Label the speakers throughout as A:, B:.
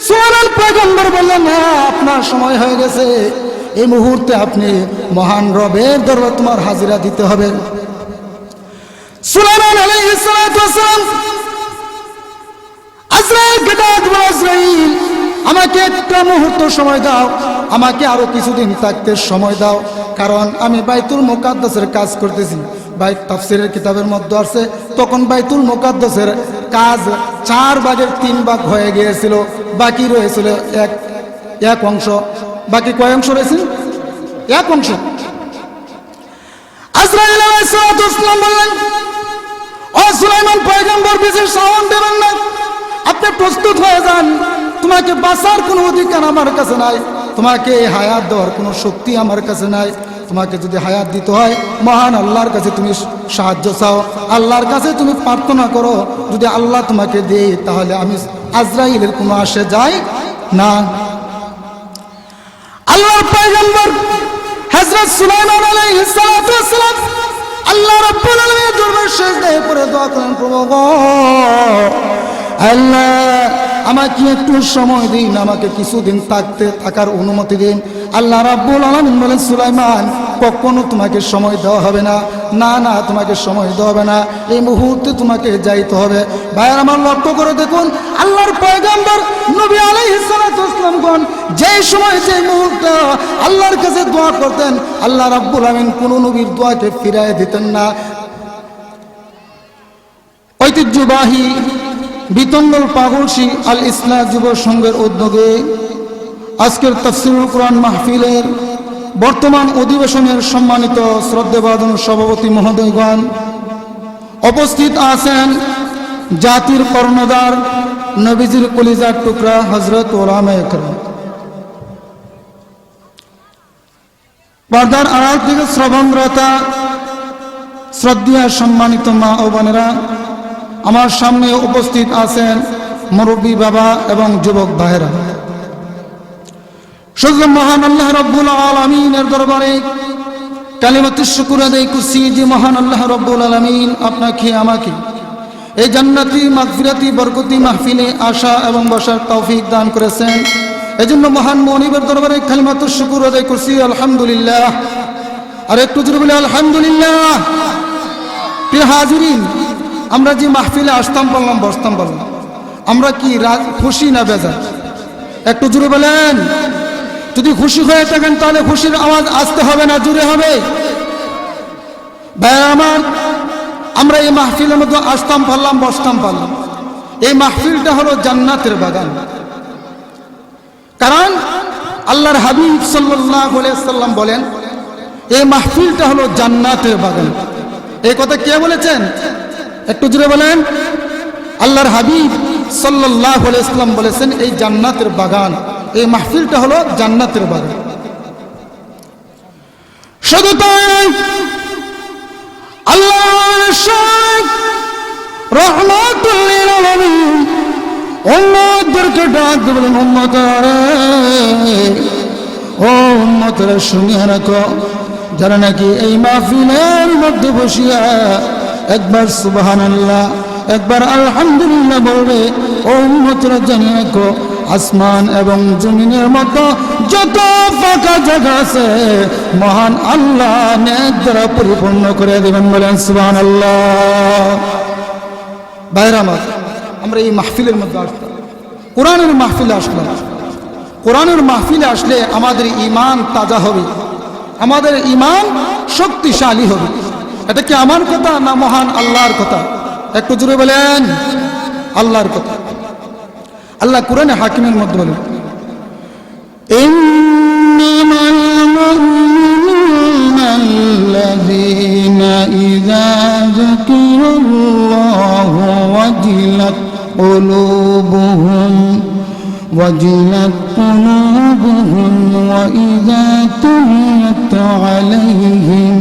A: সুলাইমান পয়গম্বর বললেন, হ্যাঁ আপনার সময় হয়ে গেছে, এই মুহূর্তে আপনি মহান রবের দরবারে তোমার হাজিরা দিতে হবে। সুলাইমান আলাইহিস সালাতু ওয়াস সালাম আজরাইলকে ডাক দিল, আজরাইল আমাকে একটা মুহূর্ত সময় দাও, আমাকে আরো কিছুদিন থাকতে সময় দাও, কারণ আমি বাইতুল মুকাদ্দাসের কাজ করতেছি। তাফসীরের কিতাবের মধ্যে আছে তখন বাইতুল মুকাদ্দাসের কাজ 4 ভাগের 3 ভাগ হয়ে গিয়েছিল, বাকি রয়েছিল এক অংশ। বাকি কয় অংশ রয়েছে? এক অংশ। আজরাইল আলাইহিস সালাতু ওয়াস সালাম বললেন, ও সুলাইমান পয়গম্বর, বিশেষ সাউন্ড দেবেন না, আপনি প্রস্তুত হয়ে যান, তোমাকে বাঁচার কোনো অধিকার আমার কাছে নাই, তোমাকে হায়াত দেওয়ার কোনো শক্তি আমার কাছে নাই। তোমাকে যদি হায়াত দিতে হয় মহান আল্লাহর কাছে তুমি সাহায্য চাও, আল্লাহর কাছে তুমি প্রার্থনা করো, যদি আল্লাহ তোমাকে দেয় তাহলে আমি আজরাইলের কোনো আসে যায় না। আল্লাহর পয়গম্বর হযরত সুলাইমান আলাইহিস সালাতু ওয়াস সালাম আল্লাহ রাব্বুল আলামিনের দরবারে সিজদায় পড়ে দোয়া করেন, প্রভু গো আল্লাহ আমাকে একটু সময় দিন, আমাকে কিছুদিন থাকার অনুমতি দিন। আল্লাহ রাব্বুল আলামিন বলেন, সুলাইমান কখনো তোমাকে সময় দেওয়া হবে না, না না তোমাকে সময় দেওয়া হবে না, এই মুহূর্তে তোমাকে যাইতে হবে। ভাই আমার লক্ষ্য করে দেখুন, আল্লাহর পয়গম্বর নবী আলাইহিস সালাতু ওয়াস সালাম যে সময় যে মুহূর্তে আল্লাহর কাছে দোয়া করতেন, আল্লাহ রাব্বুল আলামিন কোন নবীর দোয়াকে ফিরায় দিতেন না। ঐতিহ্যবাহী বিতঙ্গল পাগলসি আল ইসলাহ যুব সংঘের উদ্যোগে আজকের তাফসীরুল কোরআন মাহফিলের বর্তমান অধিবেশনের সম্মানিত শ্রদ্ধেভাজন সভাপতি মহোদয়গণ, উপস্থিত আছেন জাতির কর্ণধার নবীজির কলিজার টুকরা হযরত উলামায়ে কেরাম, পর্দার আড়াল থেকে শ্রবণরতা শ্রদ্ধেয় সম্মানিত মা ও বোনেরা, আমার সামনে উপস্থিত আছেন মুরব্বী বাবা এবং যুবক ভাইরা। শুকর মহান আল্লাহ রাব্বুল আলামিনের দরবারে কালিমাতুশ শুকর আদায় করছি যে মহান আল্লাহ রাব্বুল আলামিন আপনাকে আমাকে এই জান্নাতি মাগফিরাতি বরকতি মাহফিলে আসা এবং বসার তৌফিক দান করেছেন। এজন্য মহান মনিবের দরবারে কালিমাতুশ শুকর আদায় করছি, আলহামদুলিল্লাহ। আর একটু জোরে বলে আলহামদুলিল্লাহ। প্রিয় হাজিরিন, আমরা যে মাহফিলে আসতাম পারলাম, বসতাম পারলাম, আমরা কি খুশি না বেজার? একটু জোরে বলেন। যদি খুশি হয়ে থাকেন তাহলে খুশির আওয়াজ আসতে হবে না জোরে হবে? ভাই আমার, আমরা এই মাহফিলের মধ্যে আসতাম পারলাম, বসতাম পারলাম, এই মাহফিলটা হলো জান্নাতের বাগান। কারণ আল্লাহর হাবিব সাল্লাল্লাহু আলাইহি ওয়াসাল্লাম বলেন এই মাহফিলটা হলো জান্নাতের বাগান। এই কথা কে বলেছেন? একটু জোরে বলেন। আল্লাহর হাবিব সাল্লাল্লাহু আলাইহি ওয়াসাল্লাম বলেছেন এই জান্নাতের বাগান, এই মাহফিলটা হলো জান্নাতের বাগান। শুধু তাই আল্লাহর শান রাহমাতুল লিল আলামিন উম্মতদেরকে ডাক দিয়ে বলেন, উম্মতরা ও উম্মতরা শুনে রাখো, যারা নাকি এই মাহফিলের মধ্যে বসিয়া একবার সুবহানাল্লাহ একবার আলহামদুলিল্লাহ বলবে, ও উম্মতরা জানিয়ে রাখো আসমান এবং জমিনের মতো যত ফাঁকা জায়গা আছে মহান আল্লাহ নেক দ্বারা পরিপূর্ণ করে দেবেন। বলেন সুবহানাল্লাহ। ভাইরা আমার, আমরা এই মাহফিলের মধ্যে আসলাম, কোরআনের মাহফিলে আসলাম। কোরআনের মাহফিলে আসলে আমাদের ঈমান তাজা হবে, আমাদের ঈমান শক্তিশালী হবে। এটা কি আমার কথা না মহান আল্লাহর কথা? একটু জোরে বলেন। আল্লাহর কথা। আল্লাহ কোরআনে হাকিমের মধ্যে বলেন, ইন্নামাল মুমিনুনা আল্লাযীনা ইযা যুকিরাল্লাহু ওয়াজিলাত কুলুবুহুম وإذا تليت عليهم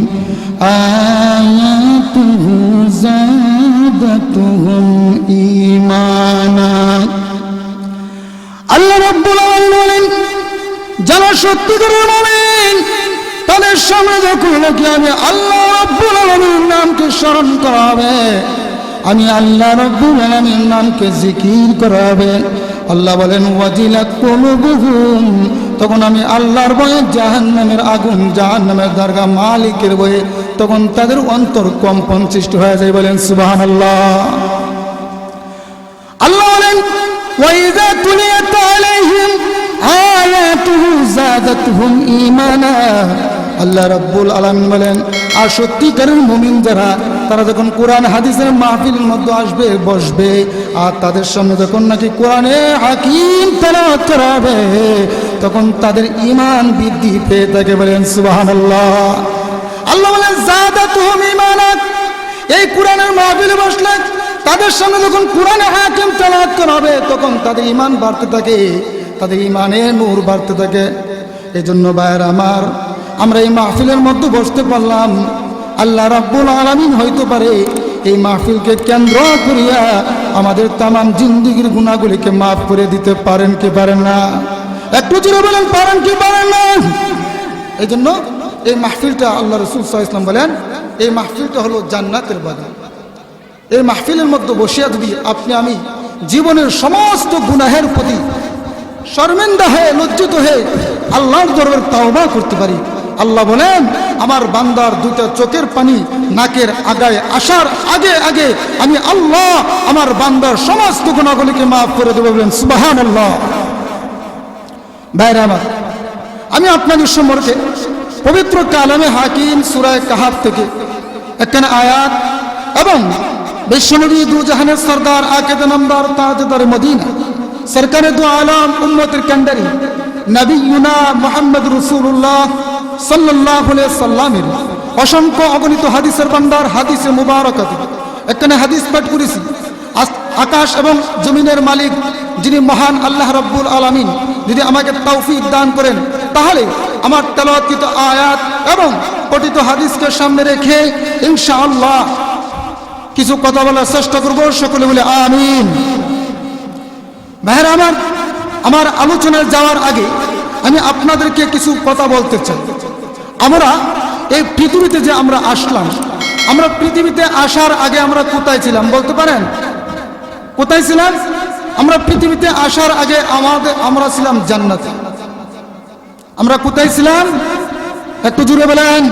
A: آياته زادتهم إيمانا। আল্লাহ রাব্বুল আলামিন বলেন, যারা সত্যিকারের মুমিন তাদের সামনে যখন নাকি আমি আল্লাহ রাব্বুল আলামিনের নামকে স্মরণ করা হবে, আমি আল্লাহ রাব্বুল আলামিনের নামকে জিকির করা হবে, আল্লাহ বলেন ওয়াজিলাত কুলুবুহুম, তখন আমি আল্লাহর ভয়ে জাহান্নামের আগুন, জাহান্নামের দরগা মালিকের ভয়ে তখন তাদের অন্তর কম্পন সৃষ্টি হয়ে যায়। বলেন সুবহানাল্লাহ। আল্লাহ বলেন ওয়াইযা তুলিয়াত আলাইহিম আয়াতুহু যাদাতুহুম ঈমানা। আল্লাহ রাব্বুল আলামিন বলেন আর সত্যিকারের মুমিন যারা, তারা যখন কোরআন হাদিসের মাহফিলের মধ্যে আসবে, বসবে, আর তাদের সামনে যখন নাকি কোরআনে হাকিম তেলাওয়াত করা হবে, তখন তাদের ঈমান বৃদ্ধি পেয়ে থাকে। বলেন সুবহানাল্লাহ। আল্লাহ বলেন যাদাতুহুম ঈমানা, এই কোরআনের মাহফিলে বসলে তাদের সামনে যখন কোরআনে হাকিম তেলাওয়াত করা হবে, তখন তাদের ঈমান বাড়তে থাকে, তাদের ঈমানের নূর বাড়তে থাকে। এই জন্য ভাইয়েরা আমার, আমরা এই মাহফিলের মধ্যে বসতে পারলাম, আল্লাহ রাব্বুল আলামিন হইতে পারে এই মাহফিলকে কেন্দ্র করিয়া আমাদের তামাম জিন্দেগির গুনাহগুলিকে মাফ করে দিতে পারেন কি পারেন না? একটু জোরে বলেন পারেন কি পারেন না? এই জন্য এই মাহফিলটা আল্লাহ রাসূল সাল্লাল্লাহু আলাইহি ওয়াসাল্লাম বলেন এই মাহফিলটা হলো জান্নাতের বাগান। এই মাহফিলের মধ্যে বসিয়া যদি আপনি আমি জীবনের সমস্ত গুনাহের প্রতি শর্মিন্দা হয়ে, লজ্জিত হয়ে আল্লাহর দরবারে তাওবা করতে পারি, আল্লাহ বলেন আমার বান্দার দুইটা চোখের পানি নাকের আগায় আসার আগে আগে আমি আল্লাহ আমার বান্দার সমস্ত গুনাহগুলিকে মাফ করে দেব। বলেন সুবহানাল্লাহ। ভাইরা আমার, আমি আপনাদের সম্পর্কে পবিত্র কালামে হাকিম সূরা কাহাফ থেকে একখানা আয়াত এবং বিশ্বনবী দু জাহানের সরদার আকিদা নাম্বার তাজদার মদিনা সরকারে দু আলম উম্মতের কান্ডারি নবিয়ুনা মুহাম্মদ রাসূলুল্লাহ সাল্লাল্লাহু আলাইহি সাল্লামের অসংখ্য অগণিত হাদিসের ভান্ডার হাদিসে মুবারাকাত এখানে হাদিস পাঠ করেছি। আকাশ এবং জমিনের মালিক যিনি মহান আল্লাহ রাব্বুল আলামিন যদি আমাকে তৌফিক দান করেন, তাহলে আমার তেলাওয়াতকৃত আয়াত এবং পঠিত হাদিসকে সামনে রেখে ইনশাআল্লাহ কিছু কথা বলার চেষ্টা করব। সকলে বলে আমিন। ভাইরা আমার আলোচনায় যাওয়ার আগে আমি আপনাদেরকে কিছু কথা বলতে চাই। আমরা এই পৃথিবীতে যে আমরা আসলাম, আমরা পৃথিবীতে আসার আগে আমরা কোথায় ছিলাম বলতে পারেন? কোথায় ছিলাম? আমরা পৃথিবীতে আসার আগে আমরা ছিলাম জান্নাতে। আমরা কোথায় ছিলাম? একটু জোরে বলেন।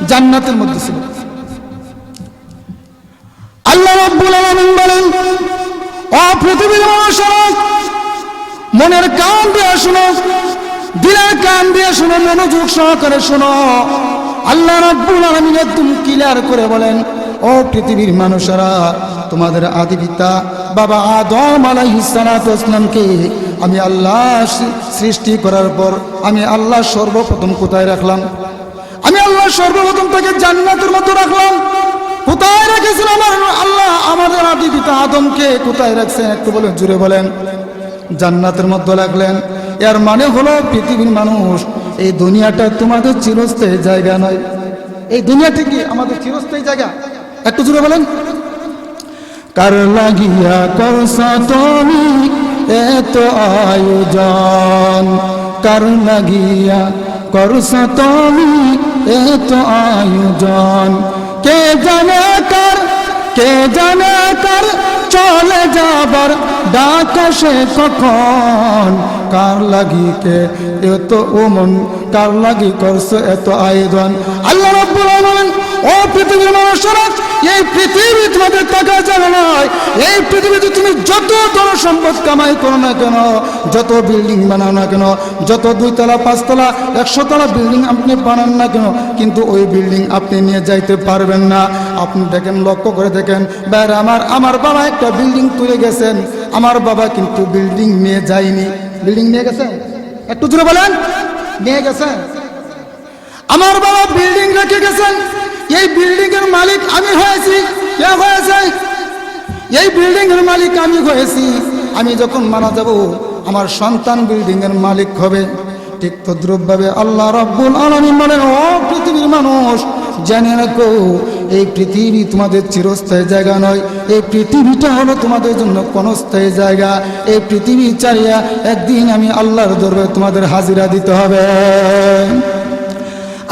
A: জান্নাতের মধ্যে ছিলাম। আল্লাহ রাব্বুল আলামিন বলেন ও পৃথিবীর মানুষেরা, মনের কান দিয়ে শোনো, দিলের কান দিয়ে শোনো, মনোযোগ সহকারে শোনো। আল্লাহ রাব্বুল আলামিন একদম ক্লিয়ার করে বলেন ও পৃথিবীর মানুষেরা, তোমাদের আদি পিতা বাবা আদম আলাইহিস সালাতু ওয়াস সালামকে আমি আল্লাহ সৃষ্টি করার পর আমি আল্লাহ সর্বপ্রথম কোথায় রাখলাম? আমি আল্লাহ সর্বপ্রথম তাকে জান্নাতের মধ্যে রাখলাম। কোথায় রেখেছিলাম আল্লাহ? আমাদের আদি পিতা আদমকে কোথায় রাখছেন? একটু বলে জুড়ে বলেন। জান্নাতের মধ্যে রাখলেন। এর মানে হলো পৃথিবীর মানুষ, এই দুনিয়াটা তোমাদের চিরস্থায়ী জায়গা নয়। এই দুনিয়াটা কি আমাদের চিরস্থায়ী জায়গা? একটু জুড়ে বলেন। কার লাগিয়া করছা তুমি এত আয়োজন, কার লাগিয়া করছা তুমি এত আয়োজন, কে জানে কার চলে যাবার ডাক সে কখন, কার লাগি কে এত ওমন, কার লাগি করছে এত আয়োজন। আল্লাহ রাব্বুল আলামিন ও পৃথিবীর মানুষেরা, এই পৃথিবী তোমাদের টাকা জানা নয়। এই পৃথিবীতে তুমি যত ধন সম্পদ কামাই করো না কেন, যত বিল্ডিং বানাও না কেন, যত 2 তলা 5 তলা 100 তলা বিল্ডিং আপনি বানান না কেন, কিন্তু ওই বিল্ডিং আপনি নিয়ে যাইতে পারবেন না। আপনি দেখেন, লক্ষ্য করে দেখেন ভাইরা আমার বাবা একটা বিল্ডিং তুলে গেছেন, আমার বাবা কিন্তু বিল্ডিং নিয়ে যায়নি। বিল্ডিং নিয়ে গেছেন? একটু জোরে বলেন। নিয়ে গেছেন? আমার বাবা বিল্ডিং রেখে গেছেন। এই বিল্ডিং এর মালিক আমি হয়েছি। কে হয়েছে? এই বিল্ডিং এর মালিক আমি হয়েছি। আমি যখন মারা যাব আমার সন্তান বিল্ডিং এর মালিক হবে। ঠিক তদ্রূপভাবে আল্লাহ রাব্বুল আলামিন বলেন ও পৃথিবীর মানুষ, জেনে রাখো এই পৃথিবী তোমাদের চিরস্থায়ী জায়গা নয়। এই পৃথিবীটা হলো তোমাদের জন্য ক্ষণস্থায়ী জায়গা। এই পৃথিবী চারিয়া একদিন আমি আল্লাহর দরবারে তোমাদের হাজিরা দিতে হবে।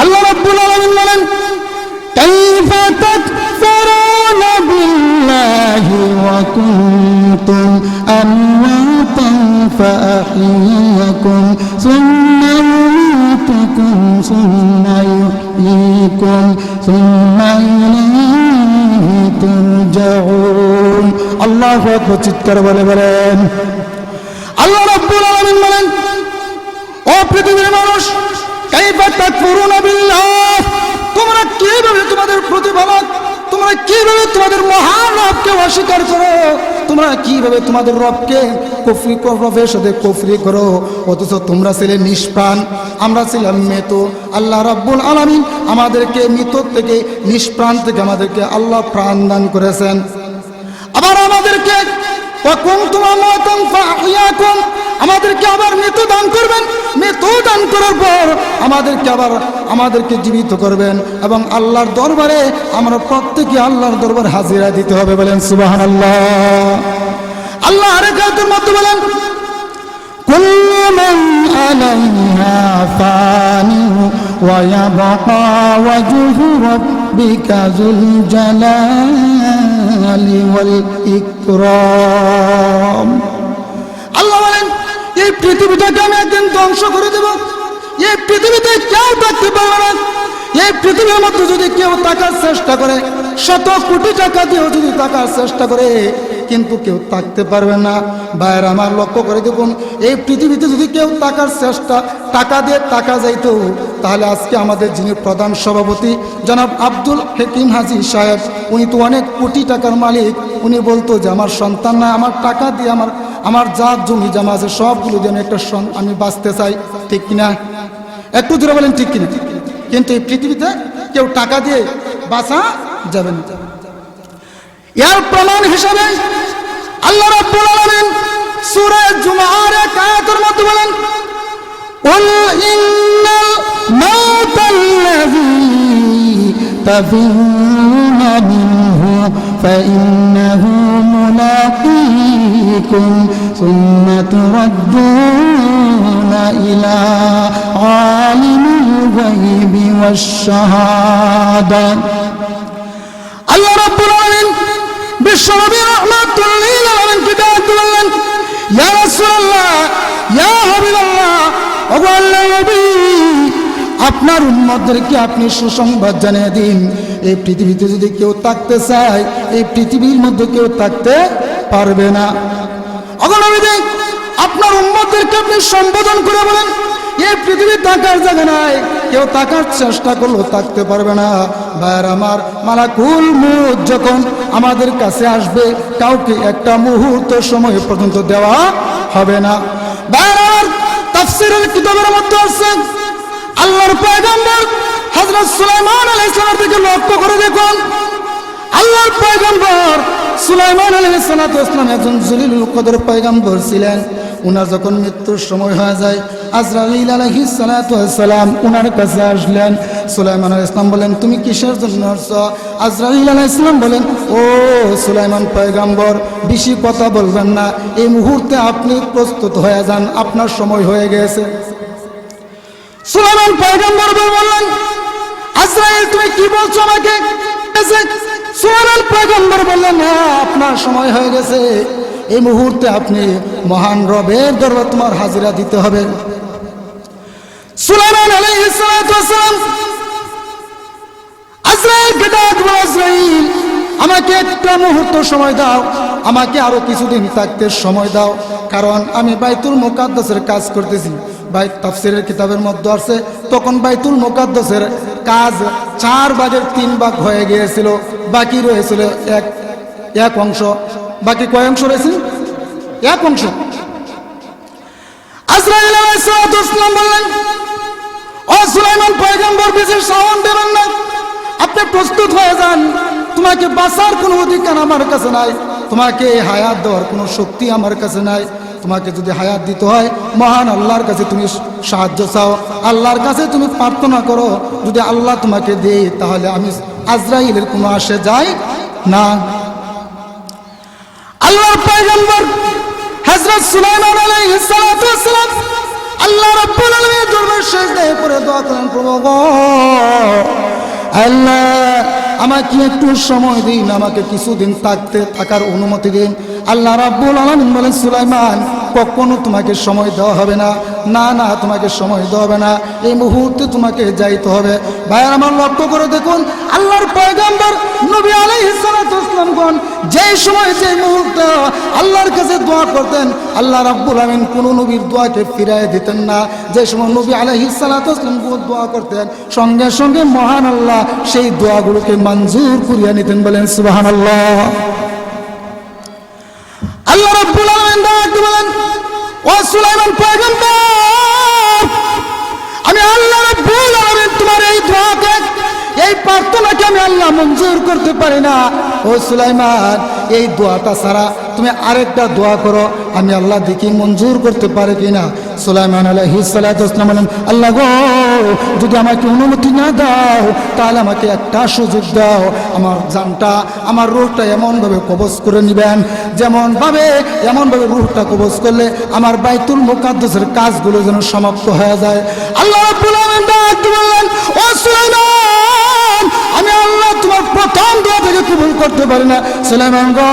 A: আল্লাহ রাব্বুল আলামিন বলেন কাইফা তাকফুরুনা বিল্লাহি ওয়া কুনতুম আমওয়াতান فأحييكم ثم يميتكم ثم يحييكم ثم إليه ترجعون আল্লাহু আকবার চিৎকার বলে বলেন আল্লাহ রাব্বুল আলামিন বলেন ও পৃথিবীর মানুষ কাইফা তাকফুরুনা বিল্লাহ তোমরা কিভাবে তোমাদের প্রতিপালক তোমরা কিভাবে তোমাদের মহান রবকে অস্বীকার করো তোমরা কিভাবে তোমাদের রবকে কুফরির সাথে কুফরি করো অথচ তোমরা ছিলে নিষ্প্রাণ আমরা ছিলাম মৃত আল্লাহ রাব্বুল আলামিন আমাদেরকে মৃত থেকে নিষ্প্রাণ থেকে আমাদেরকে আল্লাহ প্রাণ দান করেছেন আবার আমাদেরকে আমাদেরকে আবার মৃত্যু দান করবেন মৃত্যু দান করার পর আমাদেরকে জীবিত করবেন এবং আল্লাহর দরবারে আমরা প্রত্যেকে আল্লাহর দরবারে হাজিরা দিতে হবে বলেন সুবহানাল্লাহ আল্লাহ আরেক আয়াতের মধ্যে বলেন কুল্লু মান আলাইহা ফানি ওয়া ইয়াবকা ওয়াজহু রাব্বিকা যুল জালালি ওয়াল ইকরাম আল্লাহ বলেন এই পৃথিবীটাকে আমি একদিন ধ্বংস করে দেব এই পৃথিবীতে কেউ থাকতে পারবে না এই পৃথিবীর মধ্যে যদি কেউ থাকার চেষ্টা করে শত কোটি টাকা দিয়েও যদি থাকার চেষ্টা করে কিন্তু কেউ থাকতে পারবে না ভাইয়ের আমার লক্ষ্য করে দেখুন এই পৃথিবীতে যদি কেউ থাকার চেষ্টা টাকা দিয়ে টাকা যাইতো তাহলে আজকে আমাদের যিনি প্রধান সভাপতি জনাব আব্দুল হাকিম হাজী সাহেব উনি তো অনেক কোটি টাকার মালিক উনি বলতো যে আমার সন্তান না আমার টাকা দিয়ে আমার যা জমি জমা আছে সবগুলো দিয়ে আমি বাঁচতে চাই ঠিক কিনা একটু জোরে বলেন ঠিক কিনা কিন্তু এই পৃথিবীতে কেউ টাকা দিয়ে বাঁচা যাবে না এর প্রমাণ হিসেবে আল্লাহ রাব্বুল আলামিন সূরা জুমার এক আয়াতের মধ্যে বলেন কুল ইন্নাল মাউতাল্লাযী তাফিরুনা মিনহু ফাইন্নাহু মুলাকীকুম সুম্মা তুরাদ্দুনা ইলা আলিমিল গায়বি ওয়াশ শাহাদা আল্লাহ রাব্বুল আলামিন বিশ্বনবী রাহমাতুল লিল আলামিনকে ডাক দিলেন ইয়া রাসূলুল্লাহ ইয়া হাবিবাল্লাহ ও আল্লাহর নবী আপনার উম্মতদেরকে আপনি সুসংবাদ জানিয়ে দিন এই পৃথিবীতে যদি কেউ থাকতে চায় এই পৃথিবীর মধ্যে কেউ থাকতে পারবে না ওগো নবী আপনার উম্মতদেরকে আপনি সম্বোধন করে বলেন এই পৃথিবী থাকার জায়গা নাই কেউ থাকার চেষ্টা করলেও থাকতে পারবে না ভাইয়ের আমার মালাকুল মউত যখন আমাদের কাছে আসবে কাউকে একটা মুহূর্ত সময় পর্যন্ত দেওয়া হবে না ভাইয়ের আমার তাফসীরের কিতাবের মধ্যে আছে আল্লাহর পয়গম্বর হযরত সুলাইমান আলাইহিস সালামের দিকে লক্ষ্য করে দেখুন আল্লাহর পয়গম্বর সুলাইমান আলাইহিস সালাম একজন জলিলুল কদর পয়গম্বর ছিলেন উনার যখন মৃত্যুর সময় হয়ে যায় আজরাইল আলাইহিস সালাম উনার কাছে আসলেন সুলাইমান আলাইহিস সালাম বলেন তুমি কিসের জন্য আসছো আজরাইল আলাইহিস সালাম বলেন ও সুলাইমান পয়গম্বর বেশি কথা বলবেন না এই মুহূর্তে আপনি প্রস্তুত হয়ে যান আপনার সময় হয়ে গেছে সুলাইমান পয়গম্বর বললেন আজরাইল তুমি কি বলছো আমাকে সুলাইমান পয়গম্বর বললেন হ্যাঁ আপনার সময় হয়ে গেছে এই মুহূর্তে আপনি মহান রবের দরবারে তোমার হাজিরা দিতে হবে সুলাইমান আলাইহিস সালাম আজরাইলকে ডাক দিলেন আজরাইল আমাকে একটা মুহূর্ত সময় দাও আমাকে আরো কিছুদিন থাকতে সময় দাও কারণ আমি বাইতুল মুকাদ্দাসের কাজ করতেছি ভাই তাফসীরের কিতাবের মধ্যে আছে তখন বাইতুল মুকাদ্দাসের কাজ 4/3 হয়ে গিয়েছিল বাকি রয়েছিল এক অংশ বাকি কয় অংশ রয়েছে এক অংশ আজরাইল আলাইহিস সালাম বললেন ও সুলাইমান পয়গম্বর বেশি সাউন্ড দেবেন না আপনি প্রস্তুত হয়ে যান তোমাকে বাঁচার কোনো অধিকার আমার কাছে নাই তোমাকে হায়াত দেওয়ার কোনো শক্তি আমার কাছে নাই তোমাকে যদি হায়াত দিতে হয় মহান আল্লাহর কাছে তুমি সাহায্য চাও আল্লাহর কাছে তুমি প্রার্থনা করো যদি আল্লাহ তোমাকে দেয় তাহলে আমি আজরাইলের কোনো আসে যায় না আল্লাহর পয়গম্বর হযরত সুলাইমান আলাইহিস সালাম আল্লাহ রাব্বুল আলামিনের দরবারে সিজদায় পড়ে দোয়া করেন প্রভু গো আল্লাহ আমাকে একটু সময় দিন আমাকে কিছুদিন থাকার অনুমতি দিন আল্লাহ রাব্বুল আলামিন বলেন সুলাইমান কখনো তোমাকে সময় দেওয়া হবে না, না না তোমাকে সময় দেওয়া হবে না, এই মুহূর্তে তোমাকে যাইতে হবে। ভাই আমার লক্ষ্য করে দেখুন, আল্লাহর পয়গম্বর নবী আলাইহিস সালাতু ওয়াসসালামগণ যে সময় যে মুহূর্তে আল্লাহর কাছে দোয়া করতেন, আল্লাহ রাব্বুল আমিন কোন নবীর দোয়াকে ফিরায় দিতেন না। যে সময় নবী আলাইহিস সালাতু ওয়াসসালাম দোয়া করতেন, সঙ্গে সঙ্গে মহান আল্লাহ সেই দোয়াগুলোকে মঞ্জুর করিয়া নিতেন। বলেন সুবহানাল্লাহ। আল্লাহ রাব্বুল আলামিন ডাকতে বলেন, ও সুলাইমান পয়গম্বর, আমি আল্লাহ রাব্বুল আলামিন তোমার এই দোয়াকে, এই প্রার্থনাকে আমি আল্লাহ মঞ্জুর করতে পারি না। ও সুলাইমান, এই দোয়াটা ছাড়া তুমি আরেকটা দোয়া করো, আমি আল্লাহ দেখি মঞ্জুর করতে পারি কিনা। সুলাইমান আলাইহিস সালাতু ওয়াসসালাম বলেন, আল্লাহ গো, যদি আমাকে অনুমতি না দাও তাহলে আমাকে একটা সুযোগ দাও, আমার জানটা, আমার রূহটা এমনভাবে কবজ করে নেবেন, এমনভাবে রূহটা কবজ করলে আমার বাইতুল মুকাদ্দাসের কাজগুলো যেন সমাপ্ত হয়ে যায়। আল্লাহ রাব্বুল আলামিন ডাকতে বললেন, ও সুলাইমান, আমি আল্লাহ তোমার প্রথম দোয়া থেকে কবুল করতে পারি না। সুলাইমান গো,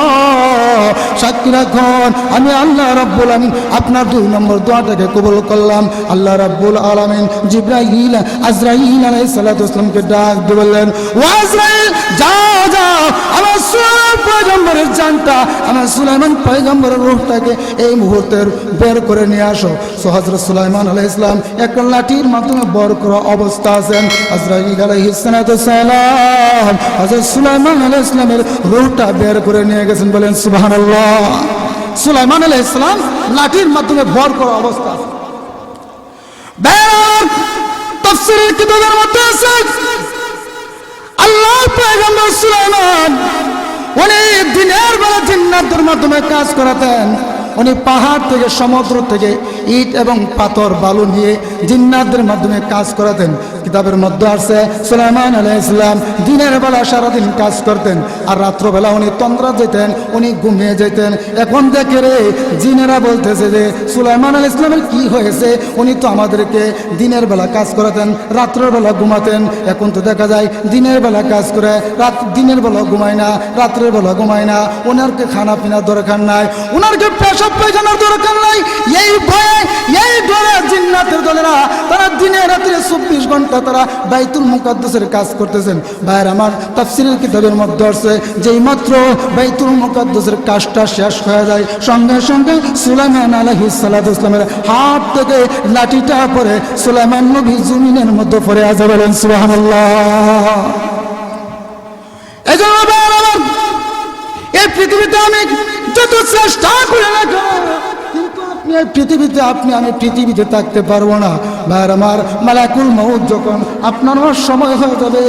A: সাক্ষী রাখুন, আমি আল্লাহ রাব্বুল আলামিন আপনার 2 নম্বর দোয়াটাকে কবুল করলাম। আল্লাহ রাব্বুল আলামিন জিবরাইল, আজরাইল আলাইহিস সালাতু ওয়াসসালামকে ডাক দিয়ে বললেন, ও আজরাইল, যাও যাও, আমার সুলাইমান পয়গম্বরের জানটা, আমার সুলাইমান পয়গম্বরের রূহটাকে এই মুহূর্তে বের করে নিয়ে আসো। হযরত সুলাইমান আলাইহিস সালাম একটা লাঠির মাধ্যমে বর করা অবস্থা আছেন। আজরাইল আলাইহিস সালাতু ওয়াসসালাম হযরত সুলাইমান আলাইহিস সালামের রূহটা বের করে নিয়ে গেছেন। বলেন সুবহানাল্লাহ। সুলাইমান আলাইহিস সালাম লাঠির মাধ্যমে বর করা অবস্থা। তাফসীরের কিতাবের মধ্যে আছে, আল্লাহর পয়গম্বর সুলাইমান উনি দিনের বেলা জিন্নাতদের মাধ্যমে কাজ করাতেন। উনি পাহাড় থেকে, সমুদ্র থেকে ইট এবং পাথর বালু নিয়ে জিন্নাতদের মাধ্যমে কাজ করাতেন। কিতাবের মধ্যে আছে সুলাইমান আলাইহিস সালাম দিনের বেলা সারাদিন কাজ করতেন, আর রাত্রবেলা উনি তন্দ্রা যেতেন, উনি ঘুমিয়ে যেতেন। এখন দেখে রে জিনেরা বলতেছে যে সুলাইমান আলাইহিস সালামের কি হয়েছে, উনি তো আমাদেরকে দিনের বেলা কাজ করাতেন, রাত্রের বেলা ঘুমাতেন। এখন তো দেখা যায় দিনের বেলা কাজ করে, দিনের বেলা ঘুমায় না, রাত্রের বেলা ঘুমায় না, ওনারকে খানা পিনার দরকার নাই, ওনারকে পেশাব পায়খানার দরকার নাই। এই ভয়ে, এই ডরে জিন্নাতের দলেরা তারা দিনে রাত্রে 24 ঘন্টা তারা বাইতুল মুকাদ্দাসের কাজ করতেছেন। ভাইয়ের আমার, তাফসীরের কিতাবের মধ্যে আছে যেই মাত্র বাইতুল মুকাদ্দাসের কাজটা শেষ হয়ে যায়, সঙ্গে সঙ্গে সুলাইমান আলাইহিস সালাতু ওয়াসসালামের হাত থেকে লাঠিটা পড়ে সুলাইমান নবী জমিনের মধ্যে পড়ে আছে। বলেন সুবহানাল্লাহ। এজন্য ভাইয়ের আমার, এই পৃথিবীতে আমি যত চেষ্টা করে না কিন্তু আমি পৃথিবীতে থাকতে পারবো না। ভাইয়ের আমার, মালাকুল মউত যখন আপনার আমার সময় হয়ে যাবে,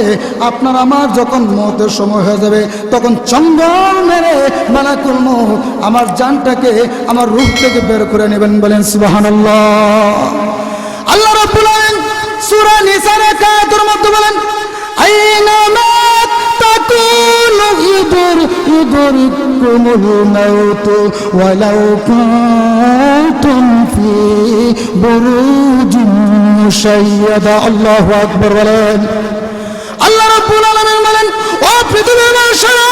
A: আপনার আমার যখন মউতের সময় হয়ে যাবে, তখন চম্বল মেরে মালাকুল মউত আমার জানটাকে, আমার রূহ থেকে বের করে নেবেন। বলেন সুবহানাল্লাহ। আল্লাহ রাব্বুল আলামিন সূরা নিসার এক আয়াতের মধ্যে বলেন, আইনামা তাকুনু ইদরিকুমুল মাউত ওয়ালাউ কুনতুম ফি বুরুজিন মুশাইয়াদা। আল্লাহু আকবার। বলেন আল্লাহ রাব্বুল আলামিন বলেন, ও পৃথিবীর মানুষেরা,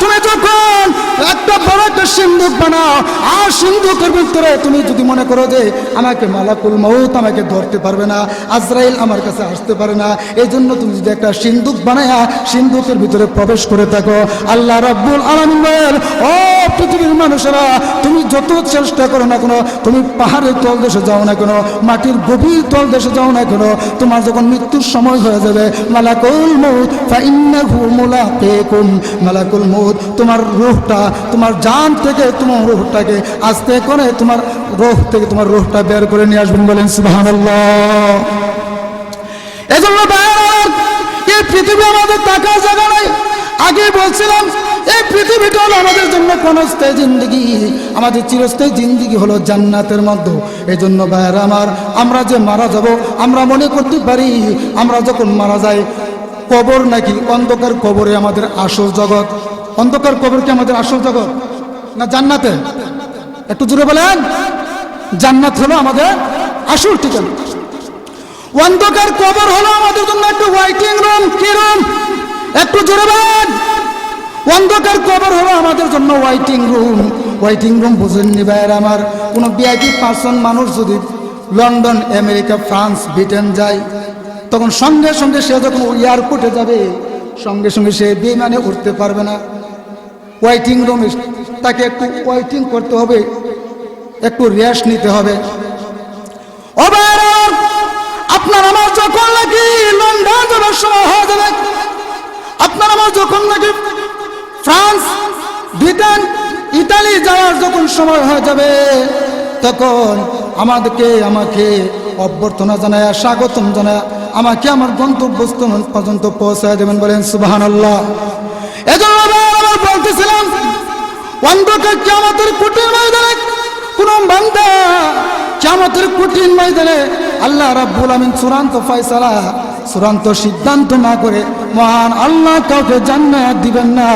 A: তুমি যখন একটা বড় একটা সিন্ধুক বানাও, আর সিন্ধুকের ভিতরে তুমি যদি মনে করো যে আমাকে মালাকুল মউত আমাকে ধরতে পারবে না, আজরাইল আমার কাছে আসতে পারে না, এই জন্য তুমি যদি একটা সিন্ধুক বানায়া সিন্ধুকের ভিতরে প্রবেশ করে থাকো, আল্লাহ রাব্বুল আলামিন বলেন, ও পৃথিবীর মানুষেরা, তুমি যত চেষ্টা করো না কেন, তুমি পাহাড়ের তল দেশে যাও না কেন, মাটির গভীর তল দেশে যাও না কেন, তোমার যখন মৃত্যুর সময় হয়ে যাবে, মালাকুল মউত ফাইন্নাহু মুলাকিকুম, মালাকুল মউত তোমার রূহটা, তোমার জান থেকে তোমার রূহটাকে আস্তে করে তোমার রূহ থেকে তোমার রূহটা বের করে নিয়ে আসবেন। বলেন সুবহানাল্লাহ। এজন্য এই পৃথিবী আমাদের টাকার জায়গা নাই। আগে বলছিলাম এই পৃথিবীটা হলো আমাদের জন্য ক্ষণস্থায়ী জিন্দেগি, আমাদের চিরস্থায়ী জিন্দেগি হলো জান্নাতের মধ্যে। এই জন্য ভাইয়েরা আমার, আমরা যে মারা যাব, আমরা মনে করতে পারি আমরা যখন মারা যাই কবর নাকি অন্ধকার কবরে আমাদের আসল জগৎ। অন্ধকার কবর কি আমাদের আসল জগৎ না জান্নাতে? একটু জোরে বলেন। জান্নাত হলো আমাদের আসল ঠিকানা, অন্ধকার কবর হলো আমাদের জন্য একটা ওয়াইটিং রুম। কি রুম? একটু জোরে বলেন। অন্ধকার কবর হলো আমাদের জন্য ওয়াইটিং রুম। ওয়েটিং রুম বুঝেননি ভাইয়ের আমার। কোনো ভিআইপি পার্সন মানুষ যদি লন্ডন, আমেরিকা, ফ্রান্স, ব্রিটেন যায়, তখন সঙ্গে সঙ্গে সে যখন এয়ারপোর্টে যাবে সঙ্গে সঙ্গে সে বিমানে উঠতে পারবে না। ওয়েটিং রুমে তাকে একটু ওয়েটিং করতে হবে, একটু রেস্ট নিতে হবে। ও ভাইয়েরা, আপনার আমার যখন নাকি লন্ডন যাবার সময় হয়ে যাবে, আপনার আমার যখন নাকি ফ্রান্স, ব্রিটেন, ইতালি যাওয়ার যখন সময় হয়ে যাবে, তখন আমাকে অভ্যর্থনা জানায়, স্বাগতম জানায় আমাকে আমার গন্তব্যস্থল পর্যন্ত পৌঁছায় দেবেন। বলেন সুবহানাল্লাহ। এজন্য আমার বলতেছিলাম, অন্ধকার কিয়ামতের কঠিন ময়দানে কোন বান্দা কিয়ামতের কঠিন ময়দানে আল্লাহ রাব্বুল আমিন চূড়ান্ত ফয়সালা, চূড়ান্ত সিদ্ধান্ত না করে মহান আল্লাহ কাউকে জান্নাত দিবেন না।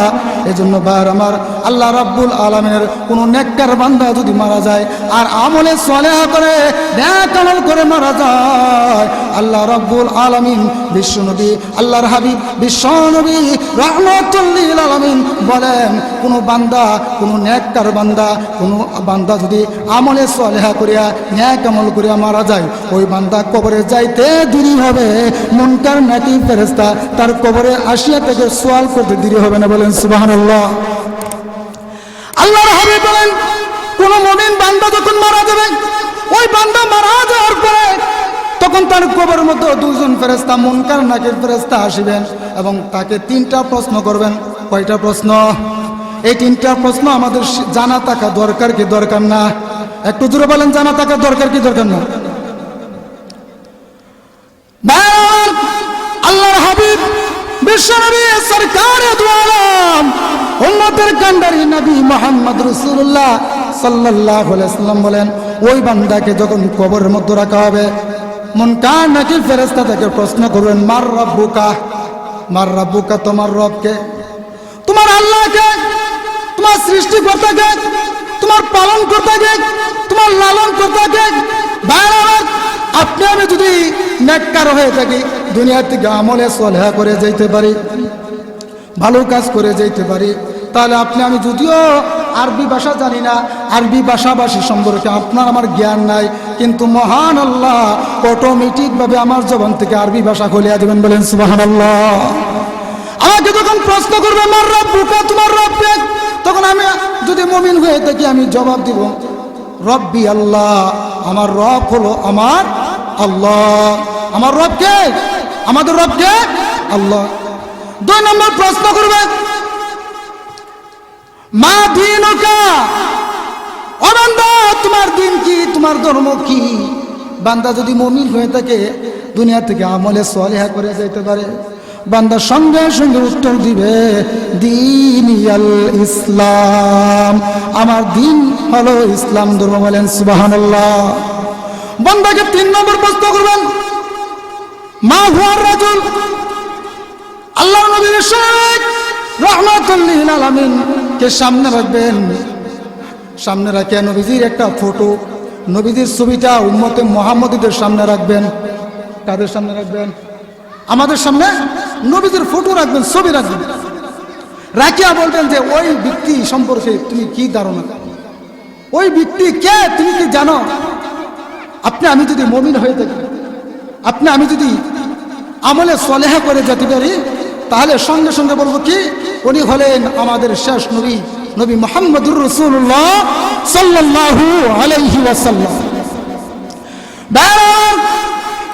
A: এজন্য ভাইয়ের আমার, আল্লাহ রাব্বুল আলামিনের কোন নেককার বান্দা যদি মারা যায় আর আমলে সালেহ করে, নেক আমল করে মারা যায়, আল্লাহ রাব্বুল আলামিন বিশ্বনবী, আল্লাহর হাবিব বিশ্বনবী রাহমাতুল লিল আলামিন বলেন, কোন বান্দা, কোন নেককার বান্দা, কোন বান্দা যদি আমলে সালেহ করিয়া নেক আমল করিয়া মারা যায়, ওই বান্দা কবরে যাইতে দেরি হবে, মুনকার নাকির ফেরেশতা তার কবরে আসিয়া থেকে সওয়াল করতে দেরি হবে না। বলেন সুবহানাল্লাহ। আল্লাহর হাবিব বলেন, কোন মুমিন বান্দা যখন মারা যাবে, ওই বান্দা মারা যাওয়ার পরে তখন তার কবরের মধ্যে দুজন ফেরেশতা, মুনকার নাকির ফেরেশতা আসিবেন এবং তাকে তিনটা প্রশ্ন করবেন। কয়টা প্রশ্ন? এই তিনটা প্রশ্ন আমাদের জানা থাকা দরকার কি দরকার না? একটু জোরে বলেন, জানা থাকা দরকার কি দরকার না? আল্লাহর হাবিব বিশ্বনবী সরকারে দু আলম উম্মতের কান্ডারি নবী মুহাম্মদ রাসূলুল্লাহ সাল্লাল্লাহু আলাইহি ওয়াসাল্লাম বলেন, ওই বান্দাকে যখন কবরের মধ্যে রাখা হবে, মুনকার নাকির ফেরেশতা তাকে প্রশ্ন করবেন, মার রাব্বুকা, মার রাব্বুকা, তোমার রবকে, তোমার আল্লাহকে, তোমার সৃষ্টিকর্তাকে, তোমার পালন কর্তাকে, তোমার লালন কর্তাকে। বারবার আপনি আমি যদি নেককার হয়ে থাকি, দুনিয়া থেকে আমলে সালেহ করে যাইতে পারি, ভালো কাজ করে যাইতে পারি, তাহলে আপনি আমি যদিও আরবি ভাষা জানি না, আরবি ভাষাভাষী সম্পর্কে আপনার আমার জ্ঞান নাই, কিন্তু মহান আল্লাহ অটোমেটিকভাবে আমার জবান থেকে আরবি ভাষা খুলিয়া দেবেন। বলেন সুবহানাল্লাহ। আমাকে যখন প্রশ্ন করবে মার রাব্বুকা, তোমার রবকে, তখন আমি যদি মুমিন হয়ে থাকি আমি জবাব দিব, রব্বি আল্লাহ, আমার রব হলো আমার আল্লাহ। আমার রবকে, আমাদের রবকে আল্লাহ। 2 নম্বর প্রশ্ন করবে, মা দীনুকা, ও বান্দা তোমার দিন কি, তোমার ধর্ম কি? বান্দা যদি মুমিন হয়ে থাকে, দুনিয়া থেকে আমলে সালেহা করে যাইতে পারে, বান্দা সঙ্গে সঙ্গে উত্তর দিবে, দীনিয়াল ইসলাম, আমার দিন হলো ইসলাম ধর্ম। বলেন সুবহানাল্লাহ। বান্দাকে 3 নম্বর প্রশ্ন করবেন, মা হুয়ার রাজুল, আল্লাহর নবীর শায়েখ রাহমাতুল লিল আলামিন কে সামনে রাখবেন, সামনে রাখে নবীজির একটা ফটো, নবীজির ছবিটা উম্মতে মুহাম্মদীদের সামনে রাখবেন। কাদের সামনে রাখবেন? আমাদের সামনে নবীজির ফটো রাখবেন, ছবি রাখবেন, রাখিয়া বলবেন যে ওই ব্যক্তি সম্পর্কে তুমি কি ধারণা, ওই ব্যক্তি কে তুমি কি জানো? আপনি আমি যদি মুমিন হয়ে থাকি, আপনি আমি যদি আমলে সালেহা করে যেতে পারি, তাহলে সঙ্গে সঙ্গে বলবো কি, উনি হলেন আমাদের শেষ নবী, নবী মুহাম্মদুর রাসূলুল্লাহ সাল্লাল্লাহু আলাইহি ওয়াসাল্লাম।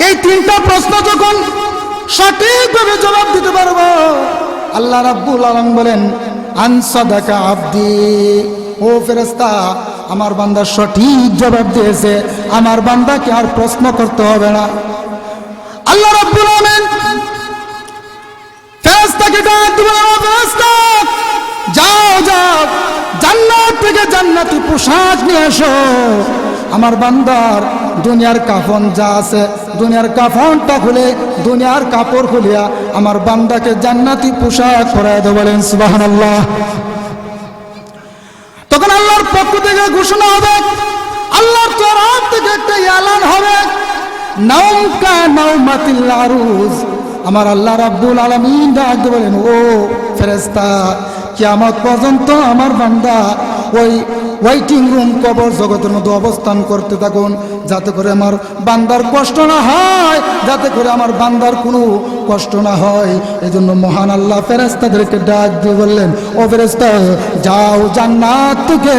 A: এই 3টা প্রশ্ন যখন সঠিকভাবে জবাব দিতে পারবো, আল্লাহ রাব্বুল আলামিন বলেন, আনসাদাকা আবদি, ও ফেরেশতা, আমার বান্দা সঠিক জবাব দিয়েছে, আমার বান্দাকে আর প্রশ্ন করতে হবে না। আল্লাহ রাব্বুল আলামিন ফেরেশতাকে ডাক দিলেন, ও ফেরেশতা, যাও যাও, জান্নাত থেকে জান্নাতি পোশাক নিয়ে এসো। আমার বান্দার দুনিয়ার কাফন যা আছে, দুনিয়ার কাফনটা খুলে, দুনিয়ার কাপড় খুলিয়া আমার বান্দাকে জান্নাতি পোশাক পরায় দাও। বলেন সুবহানাল্লাহ। তখন আল্লাহর পক্ষ থেকে ঘোষণা হবে, আল্লাহর তরফ থেকে একটা এলান হবে, নাউমকা নাউমাতিল আরুজ। আমার আল্লাহ রাব্বুল আলামিন ডাক দিয়ে বলেন, ও ফেরেশতা, কিয়ামত পর্যন্ত আমার বান্দা ওই ওয়েটিং রুম কবর জগতের মধ্যে অবস্থান করতে থাকুন, যাতে করে আমার বান্দার কষ্ট না হয়, যাতে করে আমার বান্দার কোনো কষ্ট না হয়। এজন্য মহান আল্লাহ ফেরেশতাদেরকে ডাক দিয়ে বললেন, ও ফেরেশতা যাও জান্নাত থেকে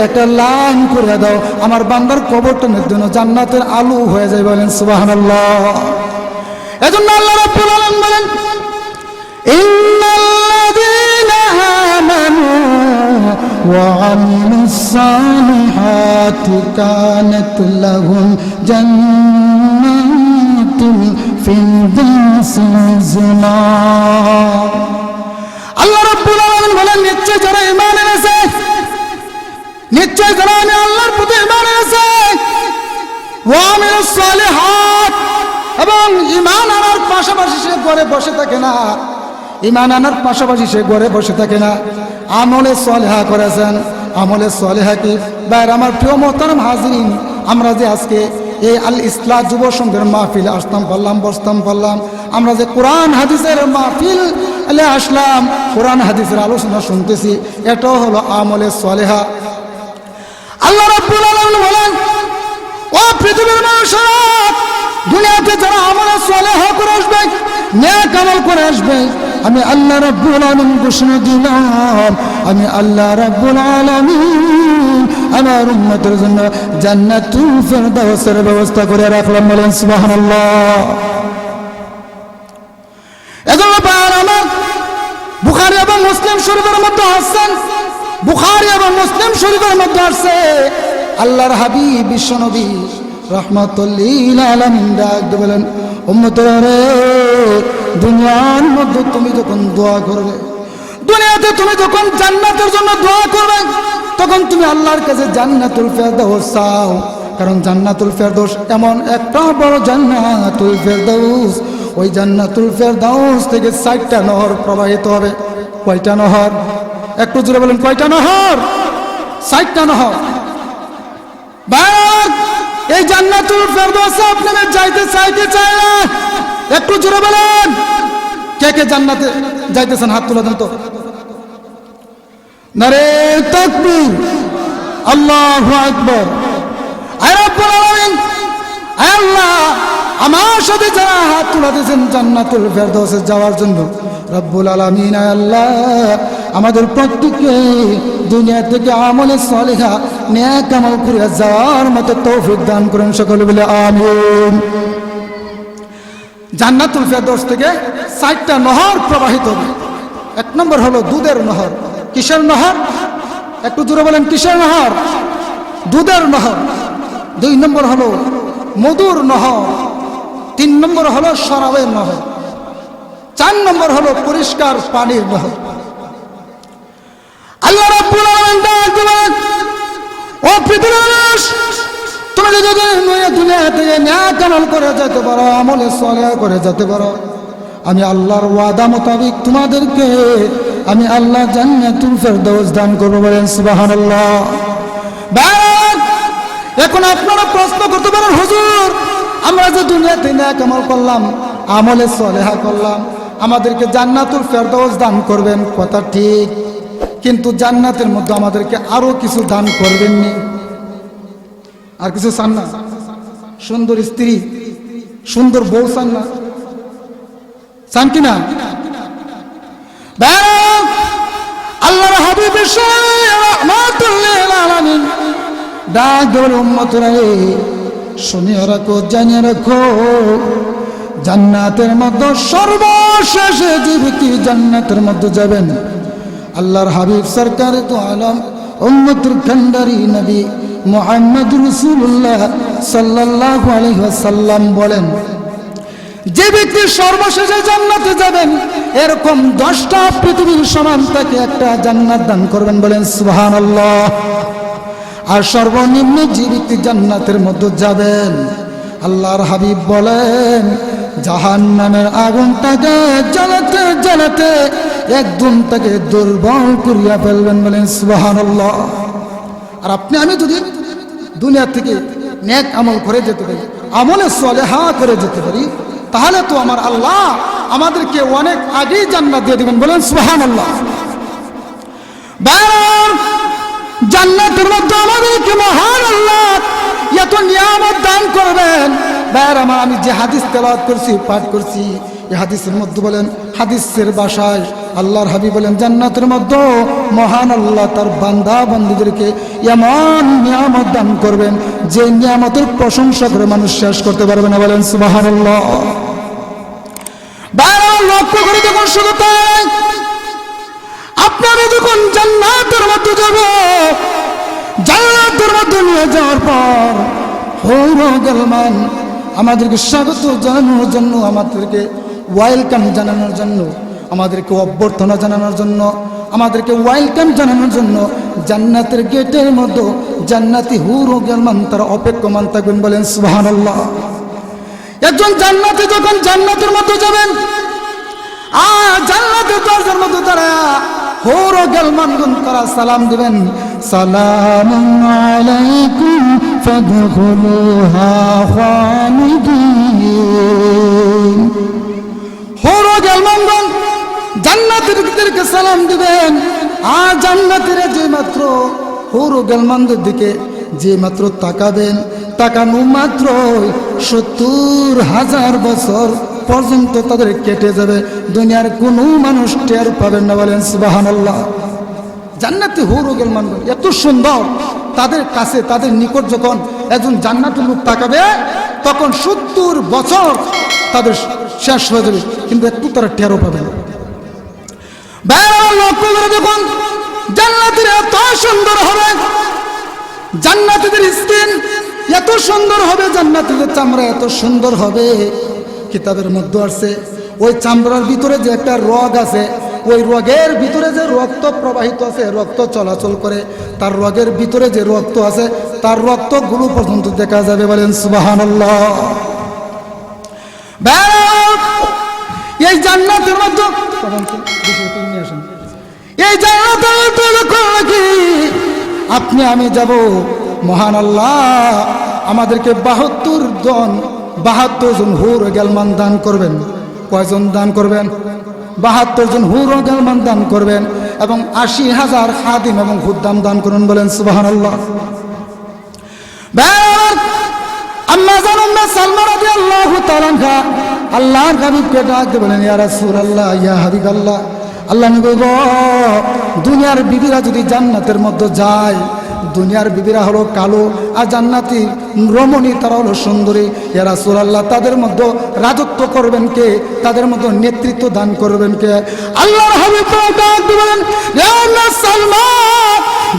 A: একটা লাইন করে দাও, আমার বান্দার কবরটার জন্য জান্নাতের আলো হয়ে যায়। বলেন সুবহানাল্লাহ। এজন্য আল্লাহ রাব্বুল আলামিন বলেন, ইন্নাল্লাযীনা আমানু ওয়া আমিলুস সালিহাতি কানাত লাহুম জান্নাতুল ফিরদাউসি নুজুলা। আল্লাহ রাব্বুল আলামিন বলেন, নিশ্চয় যারা ঈমান এনেছে, নিশ্চয় যারা আল্লাহর প্রতি ঈমান এনেছে, ওয়া আমিলুস সালিহাত, এবং ঈমান আনার পাশাপাশি সে ঘরে বসে থাকে না, ঈমান আনার পাশাপাশি সে ঘরে বসে থাকে না, আমলে সালেহা করেছেন। আমলে সালেহা কি ভাই আমার প্রিয় মোহতারাম হাজিরিন, আমরা যে আজকে এই আল ইসলাহ যুব সংঘের মাহফিলে আসতাম পারলাম, বসতাম পারলাম, আমরা যে কোরআন হাদিসের মাহফিল আসলাম, কোরআন হাদিসের আলোচনা শুনতেছি, এটাও হলো আমলে সালেহা। আল্লাহ রাব্বুল আলামিন বলেন, ও পৃথিবীর মানুষেরা, দুনিয়াতে যারা আমলে সালেহা করে আসবে, নেক আমল করে আসবে, আমি আল্লাহ রাব্বুল আলামিন ঘোষণা দিলাম, আমি আল্লাহ রাব্বুল আলামিন আমার উম্মতের জন্য জান্নাতুল ফিরদাউসের ব্যবস্থা করে রাখলাম। বলেন সুবহানাল্লাহ। এজন্য আমার বুখারী এবং মুসলিম শরীফের মধ্যে আসছেন, বুখারী এবং মুসলিম শরীফের মধ্যে আসছে, আল্লাহর হাবিব বিশ্বনবী রাহমাতুল লিল আলামিন ডাক দিয়ে বলেন, উম্মতেরা রে, দুনিয়ার মধ্যে তুমি যখন দোয়া করবে, দুনিয়াতে তুমি যখন জান্নাতের জন্য দোয়া করবে, তখন তুমি আল্লাহর কাছে জান্নাতুল ফিরদাউস চাও, কারণ জান্নাতুল ফিরদাউস এমন একটা বড় জান্নাতুল ফিরদাউস, ওই জান্নাতুল ফিরদাউস থেকে 4টা নহর প্রবাহিত হবে। কয়টা নহর? একটু জোরে বলেন, কয়টা নহর? 4টা নহর। এই জান্নাতুল ফিরদাউসে আপনারা যাইতে চাইতে চায় না? একটু জোরে বলেন, কে কে জান্নাতে যাইতেছেন? হাত তুলে দেন তো। নারে তাকবীর, আল্লাহু আকবার। আয় রব্বুল আলামিন, আয় আল্লাহ, আমার সাথে যারা হাত তুলে দিয়েছেন জান্নাতুল ফিরদাউসে যাওয়ার জন্য, রব্বুল আলামিন আয় আল্লাহ আমাদের প্রত্যেককে দুনিয়া থেকে আমলে সালেহা নেক আমল করে যাওয়ার মতো তৌফিক দান করেন। সকলে বলে আমিন। জান্নাতুল ফিরদাউস থেকে 4টা নহর প্রবাহিত হবে। 1 নম্বর হলো দুধের নহর। কিসের নহর? একটু জোরে বলেন, কিসের নহর? দুধের নহর। 2 নম্বর হলো মধুর নহর। 3 নম্বর হলো শরাবের নহর। 4 নম্বর হলো পরিষ্কার পানির নহর। আল্লাহ রাব্বুল আলামিন বলেন, ও পৃথিবীর মানুষ, তুমি যদি দুনিয়া থেকে নেক আমল করে যেতে পারো, আমলে সালেহ করে যেতে পারো, আমি আল্লাহর ওয়াদা মোতাবেক তোমাদেরকে আমি আল্লাহ জান্নাতুল ফিরদাউস দান করব। বলেন সুবহানাল্লাহ। এখন আপনারা প্রশ্ন করতে পারেন, হুজুর আমরা যে দুনিয়াতে নেক আমল করলাম, আমলে সালেহা করলাম, আমাদেরকে জান্নাতুল ফিরদাউস দান করবেন, কথা ঠিক, কিন্তু জান্নাতের মধ্যে আমাদেরকে আরো কিছু দান করবেননি? আর কিছু চান না? সুন্দর স্ত্রী, সুন্দর বউ চান না? চান কিনা? আল্লাহর হাবিব রাহমাতুল লিল আলামিন ডাক দেওয়ার উম্মতরা, শুনিয়ে রাখো, জানিয়ে রাখো, জান্নাতের মধ্যে সর্বশেষে যে ব্যক্তি জান্নাতের মধ্যে যাবেন, আল্লাহর হাবিব সরকারে তো আলম উম্মতুল কান্ডারি নবী মুহাম্মদ রাসূলুল্লাহ সাল্লাল্লাহু আলাইহি ওয়াসাল্লাম বলেন, যে ব্যক্তি সর্বশেষে জান্নাতে যাবেন, এরকম 10টা পৃথিবীর সমান তাকে একটা জান্নাত দান করবেন। বলেন সুবহানাল্লাহ। আর সর্বনিম্ন যে ব্যক্তি জান্নাতের মধ্যে যাবেন, আল্লাহর হাবিব বলেন, জাহান্নামের আগুনটাকে জ্বালাতে জ্বালাতে একদম তাকে দুর্বল করিয়া ফেলবেন। বলেন সুবহানাল্লাহ। আর আপনি আমি যদি দুনিয়া থেকে নেক আমল করে যেতে পারি, আমলে সালেহা করে যেতে পারি, তাহলে তো আমার আল্লাহ আমাদেরকে অনেক আগেই জান্নাত দিয়ে দিবেন। বলেন সুবহানাল্লাহ। জান্নাতের মধ্যে আমাদেরকে মহান আল্লাহ এত নিয়ামত দান করবেন। ভাইয়ের আমার, আমি যে হাদিস তেলাওয়াত করছি, পাঠ করছি, এই হাদিসের মধ্যে বলেন, হাদিসের ভাষায় আল্লাহর হাবিব বলেন, জান্নাতের মধ্যে মহান আল্লাহ তার বান্দা বান্দীদেরকে এমন নিয়ামত দান করবেন যে নিয়ামতের প্রশংসা করে মানুষ শেষ করতে পারবে না। বলেন সুবহানাল্লাহ। লক্ষ্য করে দেখুন, শুধু তাই, আপনারা যখন জান্নাতের মধ্যে যাব, জান্নাতের মধ্যে নিয়ে যাওয়ার পর হৌর গেলমান আমাদেরকে স্বাগত জানানোর জন্য, আমাদেরকে ওয়েলকাম জানানোর জন্য, আমাদেরকে অভ্যর্থনা জানানোর জন্য, আমাদেরকে ওয়েলকাম জানানোর জন্য জান্নাতের গেটের মধ্যে জান্নাতি হুর ও গেলমান তারা অপেক্ষমান থাকবেন। বলেন সুবহানাল্লাহ। একজন জান্নাতি যখন জান্নাতের মধ্যে যাবেন, জান্নাতের দরজার মধ্যে তারা হুর ও গেলমানগণ তারা সালাম দিবেন, সালামুন আলাইকুম ফাদখুলুহা খালিদিন। হুর ও গেলমানগণ জান্নাতীদেরকে সালাম দিবেন। আর জান্নাতীরা যে মাত্র হুর ও গেলমানদের দিকে যে মাত্র তাকাবেন, তাকানো মাত্র 70,000 বছর পর্যন্ত তাদের কেটে যাবে, দুনিয়ার কোনো মানুষ টের পাবেন না। বলেন সুবহানাল্লাহ। জান্নাতি হুর ও গেলমানগণ এত সুন্দর, তাদের কাছে তাদের নিকট যখন একজন জান্নাতের লোক তাকাবে, তখন 70 বছর তাদের শেষ হয়ে যাবে, কিন্তু একটু তারা টেরও পাবে না। লক্ষ্য করে দেখুন, জান্নাতীরা এত সুন্দর হবে, জান্নাতীদের স্কিন এত সুন্দর হবে, জান্নাতীদের চামড়া এত সুন্দর হবে। কিতাবের মধ্যে আছে, ওই চামড়ার ভিতরে যে একটা রগ আছে, ওই রগের ভিতরে যে রক্ত প্রবাহিত আছে, রক্ত চলাচল করে, তার রগের ভিতরে যে রক্ত আছে, তার রক্তগুলো পর্যন্ত দেখা যাবে। বলেন সুবহানাল্লাহ। এই জান্নাতের মধ্যে, এই জান্নাতের মধ্যে আপনি আমি যাব, মহান আল্লাহ আমাদেরকে 72 জন হুর ও গেলমান দান করবেন। কয়জন দান করবেন? 72 জন হুর ও গেলমান দান করবেন, এবং 80,000 খাদিম এবং খুদ্দাম দান করুন। বলেন সুবহানাল্লাহ। আম্মা জান উম্মে সালমা রাদিয়াল্লাহু তাআলা আনহা আল্লাহর হাবিবকে ডাক দিয়ে বলেন, ইয়া রাসূলুল্লাহ, ইয়া হাবিবাল্লাহ, আল্লাহ নবী গো, দুনিয়ার বিবিরা যদি জান্নাতের মধ্যে যায়, দুনিয়ার বিবিরা হলো কালো, আর জান্নাতি রমণী তারা হলো সুন্দরী। ইয়া রাসূলুল্লাহ, তাদের মধ্যে রাজত্ব করবেন কে? তাদের মধ্যে নেতৃত্ব দান করবেন কে? আল্লাহর হাবিব ডাক দিয়ে বলেন, ইয়া উম্মে সালমা,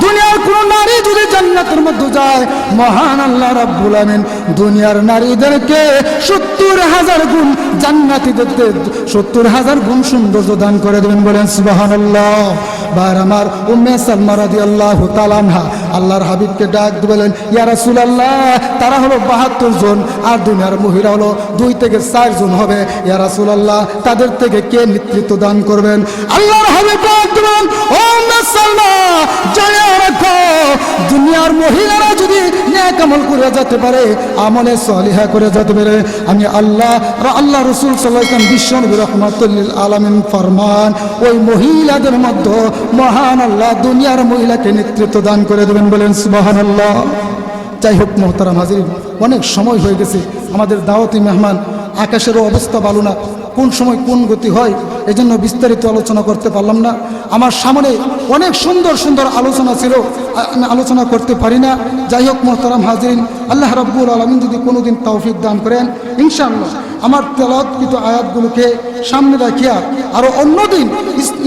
A: দুনিয়ার কোন নারী যদি জান্নাতের মধ্যে যায়, মহান আল্লাহ রাব্বুল আমিন দুনিয়ার নারীদেরকে 70,000 গুণ, জান্নাতীদেরকে 70,000 গুণ সৌন্দর্য দান করে দেবেন। বলেন সুবহানাল্লাহ। বার আমার উম্মে সালমা রাদিয়াল্লাহু তাআলা আনহা আল্লাহর হাবিবকে ডাক দিয়ে বলেন, ইয়া রাসূলুল্লাহ, তারা হলো 72 জন, আর দুনিয়ার মহিলা হলো 2 থেকে 4 জন হবে। ইয়া রাসূলুল্লাহ, তাদের থেকে কে নেতৃত্ব দান করবেন? আল্লাহর হাবিব ডাক দিয়ে বলেন, ও উম্মে সালমা, জেনে রাখো, দুনিয়ার মহিলারা যদি নেক আমল করে যেতে পারে, আমলে সালিহা করে যেতে পারে, আমি আল্লাহ রাসূল সাল্লাল্লাহু আলাইহি ওয়াসাল্লাম বিশ্বনবী রাহমাতুল লিল আলামিন ফরমান, ওই মহিলাদের মধ্যে মহান আল্লাহ দুনিয়ার মহিলাকে নেতৃত্ব দান করে দেবেন। বলেন সুবহানাল্লাহ। যাই হোক মুহতারাম হাজিরিন, অনেক সময় হয়ে গেছে, আমাদের দাওয়াতি মেহমান, আকাশেরও অবস্থা ভালো না, কোন সময় কোন গতি হয়, এজন্য বিস্তারিত আলোচনা করতে পারলাম না। আমার সামনে অনেক সুন্দর সুন্দর আলোচনা ছিল, আমি আলোচনা করতে পারি না। যাই হোক মুহতারাম হাজিরিন, আল্লাহ রাব্বুল আলামিন যদি কোনোদিন তৌফিক দান করেন, ইনশাআল্লাহ আমার তেলাওয়াতকৃত আয়াতগুলোকে সামনে রাখিয়া আরও অন্যদিন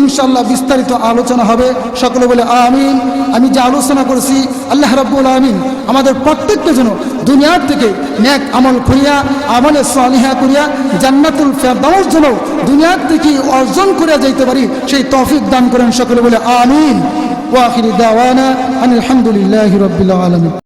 A: ইনশাআল্লাহ বিস্তারিত আলোচনা হবে। সকলে বলে আমিন। আমি যে আলোচনা করেছি, আল্লাহ রাব্বুল আলামিন আমাদের প্রত্যেককে যেন দুনিয়ার থেকে নেক আমল করিয়া, আমলে সালিহা করিয়া, জান্নাতুল ফেরদাউস যেন দুনিয়ার থেকে অর্জন করিয়া যাইতে পারি, সেই তৌফিক দান করেন। সকলে বলে আমিন। ওয়া আখিরু দাওয়ানা আনিল হামদুলিল্লাহি রাব্বিল আলামিন।